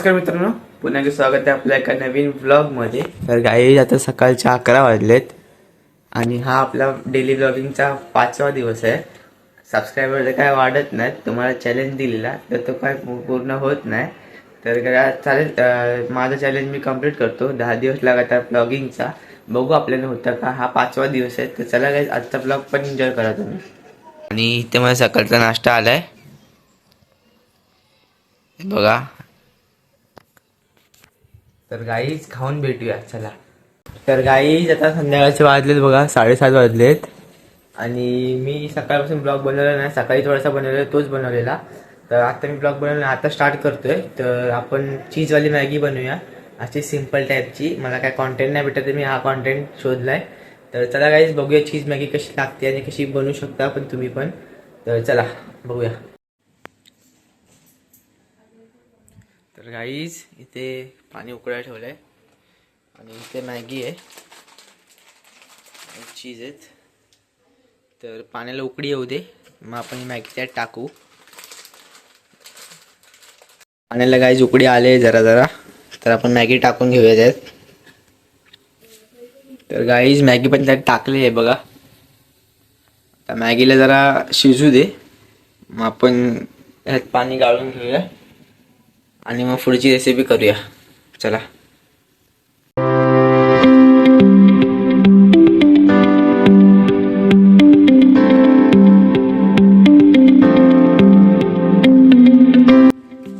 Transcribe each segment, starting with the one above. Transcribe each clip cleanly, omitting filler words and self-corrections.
नमस्कार मित्रांनो, पुन्हा एकदा स्वागत आहे आपल्या एका नवीन व्लॉगमध्ये. तर गाईज आता सकाळचे 11 वाजलेत आणि हा आपला डेली व्लॉगिंगचा 5वा दिवस आहे. सबस्क्रायबर काय वाढत नाहीत. तुम्हाला चॅलेंज दिलेला तर तो काय पूर्ण होत नाही. तर चालेल, माझा चॅलेंज मी कंप्लीट करतो. 10 दिवस लगातार व्लॉगिंगचा. बघू आपल्याला होतं का. हा 5वा दिवस आहे. तर चला गाईज, आजचा व्लॉग पण एन्जॉय करा तुम्ही. आणि इथे मला सकाळचा नाश्ता आलाय बघा. तर गाईज खाऊन भेटूया चला. तर गाईज आता संध्याकाळचे वाजलेत बघा, 7:30 वाजलेत. आणि मी सकाळपासून ब्लॉग बनवलेला नाही. सकाळी थोडासा बनवलेला, तोच बनवलेला. तर आता मी ब्लॉग बनवलेला, आता स्टार्ट करतोय. तर आपण चीजवाली मॅगी बनवूया, अशी सिम्पल टाईपची. मला काय कॉन्टेंट नाही भेटत, मी हा कॉन्टेंट शोधलाय. तर चला गाईज बघूया चीज मॅगी कशी लागते आणि कशी बनवू शकता पण तुम्ही पण. तर चला बघूया. तर गाईज इथे पाणी उकळायला ठेवलं आहे आणि इथे मॅगी आहे आणि चीज आहेत. तर पाण्याला उकळी येऊ दे, मग आपण मॅगी त्यात टाकू. पाण्याला गाईज उकळी आले जरा जरा, तर आपण मॅगी टाकून घेऊया त्यात. तर गाईज मॅगी पण त्यात टाकली आहे बघा. आता मॅगीला जरा शिजू दे, मग आपण ह्यात पाणी गाळून घेऊया आणि मग पुढची रेसिपी करूया. चला.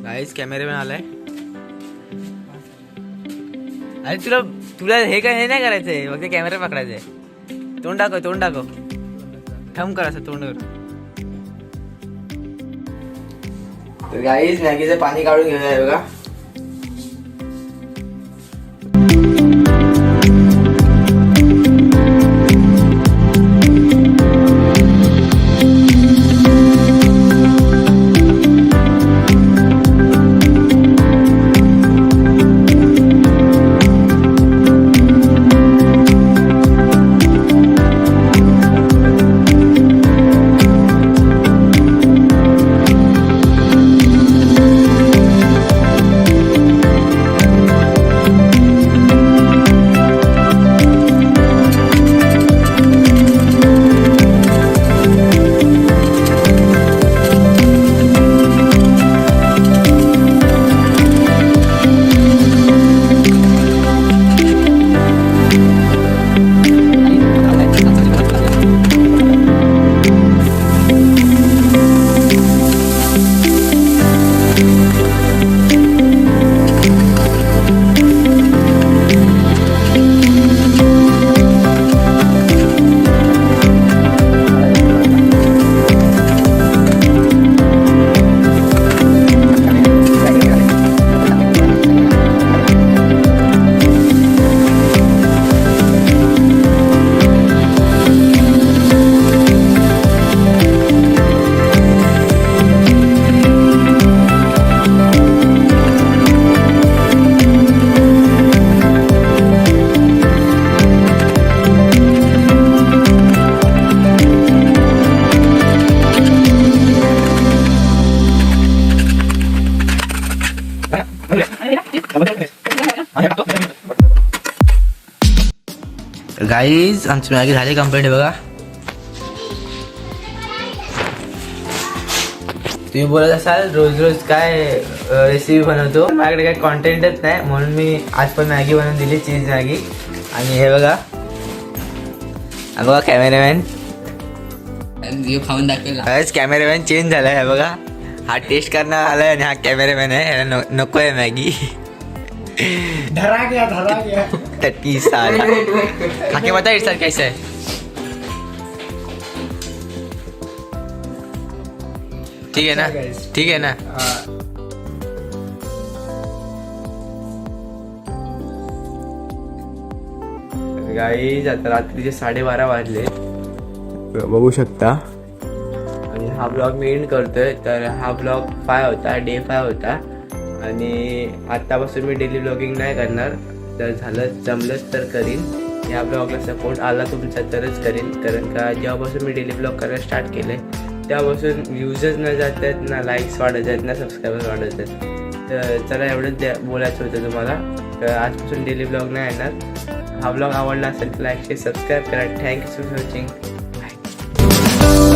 गाईस कॅमेरामॅन आलाय. अरे तुला तुला हे काय हे नाही करायचंय, फक्त कॅमेरा पकडायचंय. तोंड दाखव ठम कर असं तोंड कर. तर गाईस मॅगीचं पाणी काढून घेऊया बघा. गाईज आमची मॅगी झाली कंप्लीट बघा. तुम्ही बोलत असाल रोज रोज काय रेसिपी बनवतो. माझ्याकडे काय कॉन्टेंटच नाही, म्हणून मी आज पण मॅगी बनवून दिली, चीज मॅगी. आणि हे बघा, हा बघा कॅमेरामॅन खाऊन दाखवला. कॅमेरामॅन चेंज झालाय. हे बघा, हा टेस्ट करणार आलाय आणि हा कॅमेरामॅन आहे. नको आहे मॅगी. धरा गया टट्टी साला. खाके बता इरशाद कैसा है. ठीक है ना, ठीक है ना. गाईज आता रात्रीचे 12:30 वाजले बघू शकता. आणि हा ब्लॉग मी एंड करतोय. तर हा ब्लॉग 5 होता, डे 5 होता. आणि आत्तापासून मी डेली ब्लॉगिंग नाही करणार. तर झालं जमलंच तर करीन. या ब्लॉगला सपोर्ट आला तुमचा तरच करीन. कारण का जेव्हापासून मी डेली ब्लॉग करायला स्टार्ट केलं तेव्हापासून व्ह्यूजच न जात आहेत, ना लाईक्स वाढत आहेत, ना सबस्क्रायबर्स वाढत आहेत. तर चला एवढंच बोलायचं होतं तुम्हाला. तर आजपासून डेली ब्लॉग नाही येणार. हा ब्लॉग आवडला असेल तर लाईक शेअर सबस्क्राईब करा. Thank you for watching. बाय.